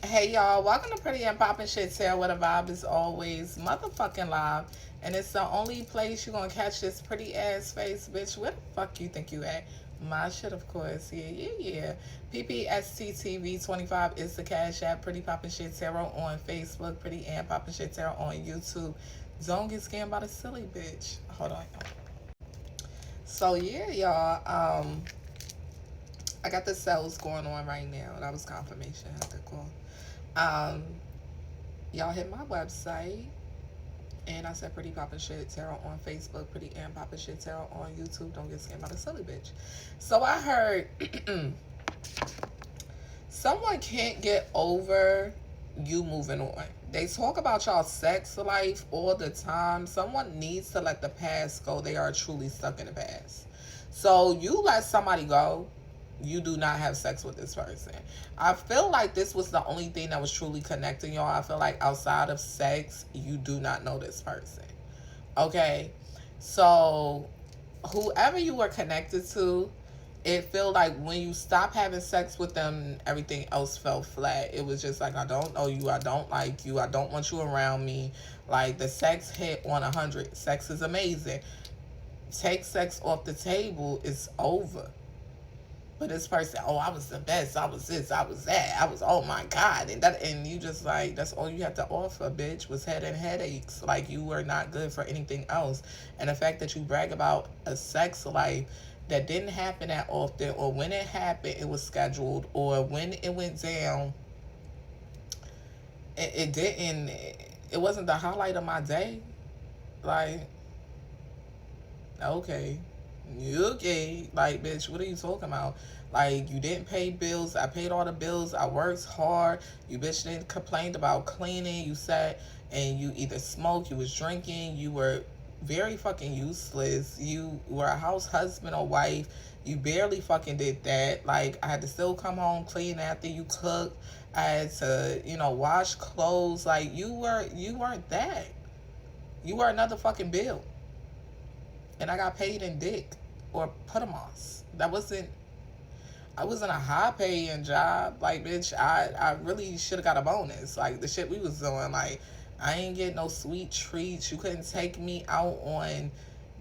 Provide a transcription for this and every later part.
Hey y'all, welcome to Pretty and Popping Shit Tarot, where the vibe is always motherfucking live. And it's the only place you're gonna catch this pretty ass face, bitch. Where the fuck you think you at? My shit, of course. Yeah. PPSTTV25 is the Cash App. Pretty Popping Shit Tarot on Facebook. Pretty and Popping Shit Tarot on YouTube. Don't get scammed by the silly bitch. Hold on. So yeah, y'all. I got the sales going on right now. That was confirmation. Okay, cool. Um, y'all hit my website, and I said Pretty Poppin' Shit Tarot on Facebook, Pretty and Poppin' Shit Tarot on YouTube. Don't get scammed by the silly bitch. So I heard someone can't get over you moving on. They talk about y'all sex life all the time. Someone needs to let the past go. They are truly stuck in the past. So you let somebody go, you do not have sex with this person. I feel like this was the only thing that was truly connecting y'all. I feel like outside of sex, you do not know this person. Okay? So whoever you were connected to, it felt like when you stop having sex with them, everything else fell flat. It was just like, I don't know you, I don't like you, I don't want you around me. Like, the sex hit on 100. Sex is amazing. Take sex off the table, it's over. But this person, oh, I was the best, I was this, I was that, I was, oh my God. And you just like, that's all you had to offer, bitch, was head and headaches. Like, you were not good for anything else. And the fact that you brag about a sex life that didn't happen that often, or when it happened, it was scheduled, or when it went down, it didn't, it wasn't the highlight of my day. Like, okay. Okay. Like, bitch, what are you talking about? Like, you didn't pay bills. I paid all the bills. I worked hard. You bitch didn't complain about cleaning. You sat and you either smoked, you was drinking, you were very fucking useless. You were a house husband or wife. You barely fucking did that. Like, I had to still come home clean after you cooked. I had to, wash clothes. Like, you weren't that. You were another fucking bill. And I got paid in dick or Putamos. I wasn't a high paying job. Like, bitch, I really should have got a bonus. Like, the shit we was doing, like, I ain't get no sweet treats. You couldn't take me out on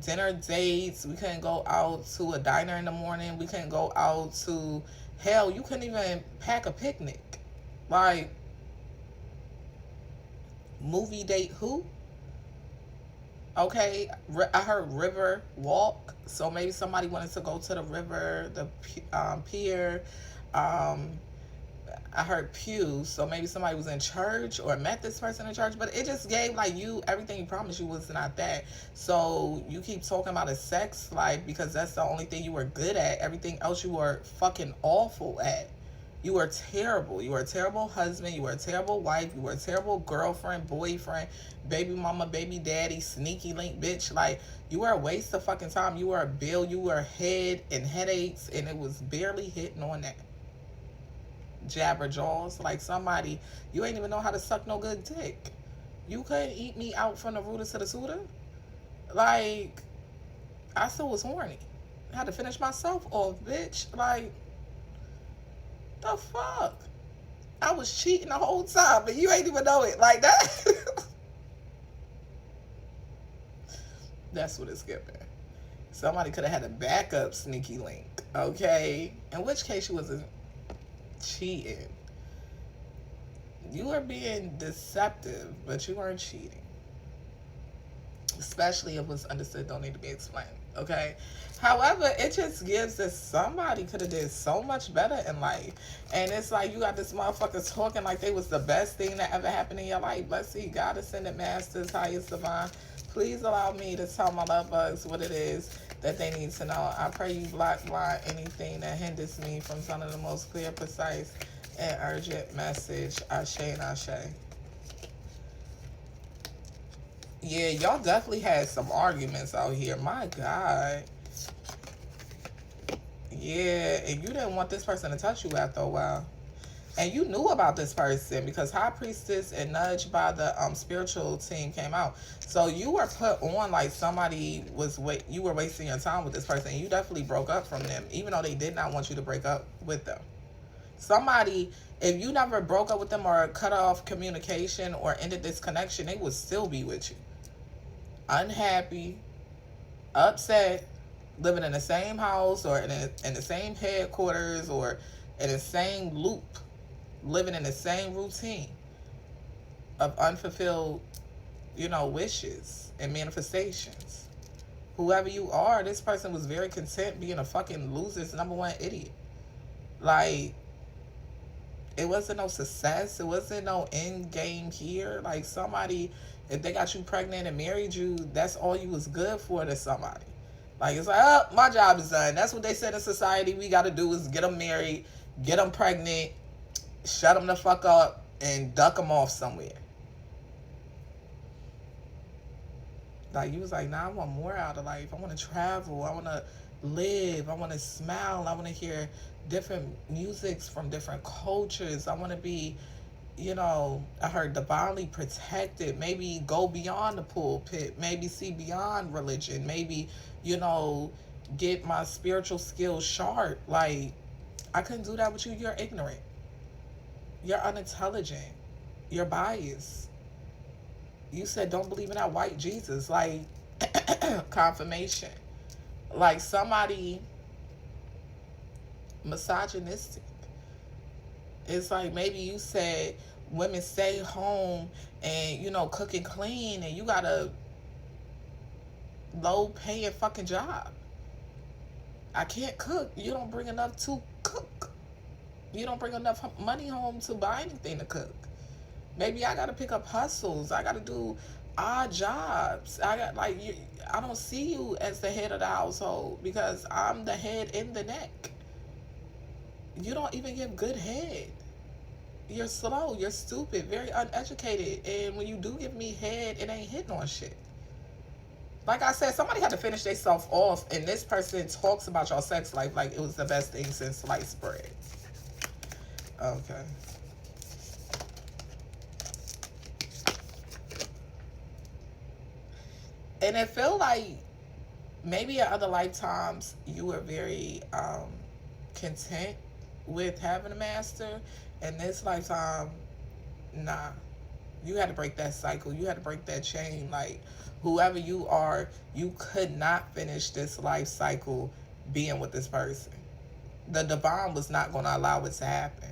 dinner dates. We couldn't go out to a diner in the morning. We couldn't go out to, hell, you couldn't even pack a picnic. Like, movie date who? Okay, I heard river walk, so maybe somebody wanted to go to the river, the pier. Um, I heard pew, so maybe somebody was in church or met this person in church, but it just gave like you everything you promised you was not that. So you keep talking about a sex life because that's the only thing you were good at. Everything else you were fucking awful at. You were terrible. You were a terrible husband. You were a terrible wife. You were a terrible girlfriend, boyfriend, baby mama, baby daddy, sneaky link bitch. Like, you were a waste of fucking time. You were a bill. You were head and headaches, and it was barely hitting on that. Jabber jaws. Like, somebody, you ain't even know how to suck no good dick. You couldn't eat me out from the rooter to the suitor. Like, I still was horny. I had to finish myself off, bitch. Like, the fuck? I was cheating the whole time, but you ain't even know it like that. That's what it's giving. Somebody could have had a backup sneaky link, okay? In which case you wasn't cheating. You were being deceptive, but you weren't cheating. Especially if what's understood don't need to be explained, okay? However, it just gives that somebody could have did so much better in life. And it's like you got this motherfucker talking like they was the best thing that ever happened in your life. Let's see, God ascended masters, highest divine. Please allow me to tell my love bugs what it is that they need to know. I pray you block blind anything that hinders me from sending the most clear, precise, and urgent message. Ashe and Ashe. Yeah, y'all definitely had some arguments out here. My God. Yeah, and you didn't want this person to touch you after a while. And you knew about this person because High Priestess and Nudge by the spiritual team came out. So you were put on like somebody was you were wasting your time with this person. And you definitely broke up from them, even though they did not want you to break up with them. Somebody, If you never broke up with them or cut off communication or ended this connection, they would still be with you. Unhappy, upset, living in the same house or in the same headquarters or in the same loop, living in the same routine of unfulfilled, wishes and manifestations. Whoever you are, this person was very content being a fucking loser's number one idiot. Like, it wasn't no success. It wasn't no end game here. Like, somebody, if they got you pregnant and married you, that's all you was good for to somebody. Like, it's like, oh, my job is done. That's what they said in society we got to do is get them married, get them pregnant, shut them the fuck up, and duck them off somewhere. Like, you was like, nah, I want more out of life. I want to travel. I want to live. I want to smile. I want to hear different musics from different cultures. I want to be, I heard divinely protected. Maybe go beyond the pulpit. Maybe see beyond religion. Maybe, get my spiritual skills sharp. Like, I couldn't do that with you. You're ignorant. You're unintelligent. You're biased. You said don't believe in that white Jesus. Like, confirmation. Like, somebody misogynistic. It's like, maybe you said women stay home and, cook and clean, and you got a low paying fucking job. I can't cook. You don't bring enough to cook. You don't bring enough money home to buy anything to cook. Maybe I got to pick up hustles. I got to do odd jobs. I don't see you as the head of the household because I'm the head in the neck. You don't even give good head. You're slow. You're stupid. Very uneducated. And when you do give me head, it ain't hitting on shit. Like I said, somebody had to finish themselves off, and this person talks about your sex life like it was the best thing since sliced bread. Okay. And it feel like maybe in other lifetimes you were very content with having a master. In this lifetime, nah. You had to break that cycle. You had to break that chain. Like, whoever you are, you could not finish this life cycle being with this person. The divine was not going to allow it to happen.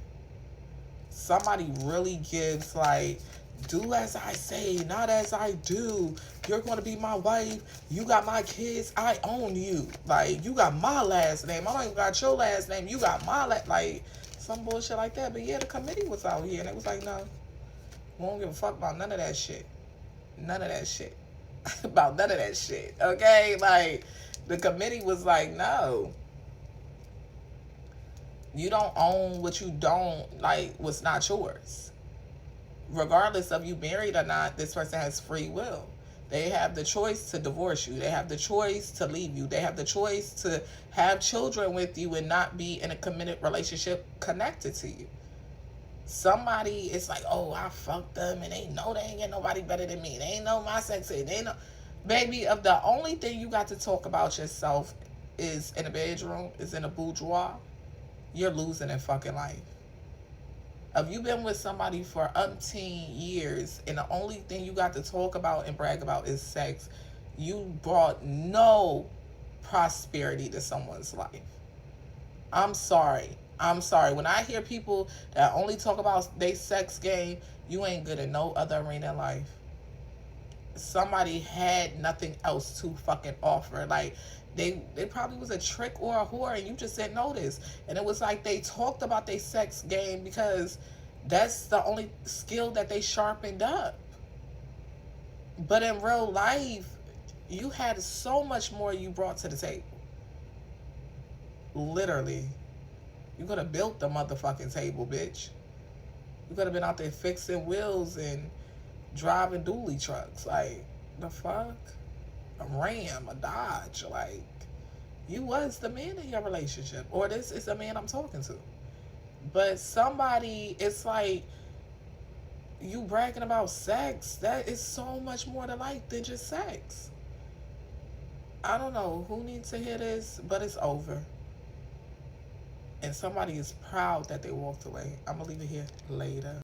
Somebody really gives, like, do as I say, not as I do. You're going to be my wife. You got my kids. I own you. Like, you got my last name. I don't even got your last name. You got my like, some bullshit like that. But yeah, the committee was out here, and it was like, no, we don't give a fuck about none of that shit. None of that shit. About none of that shit. Okay? Like, the committee was like, no. You don't own what you don't, like, what's not yours. Regardless of you married or not, this person has free will. They have the choice to divorce you. They have the choice to leave you. They have the choice to have children with you and not be in a committed relationship connected to you. Somebody, it's like, oh, I fucked them and they know they ain't get nobody better than me. They ain't know my sex. They know. Baby, if the only thing you got to talk about yourself is in a bedroom, is in a boudoir, you're losing in fucking life. If you've been with somebody for umpteen years and the only thing you got to talk about and brag about is sex, you brought no prosperity to someone's life. I'm sorry. When I hear people that only talk about their sex game, you ain't good in no other arena in life. Somebody had nothing else to fucking offer. Like, they probably was a trick or a whore and you just didn't notice. And it was like they talked about their sex game because that's the only skill that they sharpened up. But in real life, you had so much more you brought to the table. Literally. You could have built the motherfucking table, bitch. You could have been out there fixing wheels and driving dually trucks. Like, the fuck? A Ram, a Dodge. Like, you was the man in your relationship. Or this is the man I'm talking to. But somebody, it's like, you bragging about sex. That is so much more to life than just sex. I don't know who needs to hear this, but it's over. And somebody is proud that they walked away. I'm going to leave it here. Later.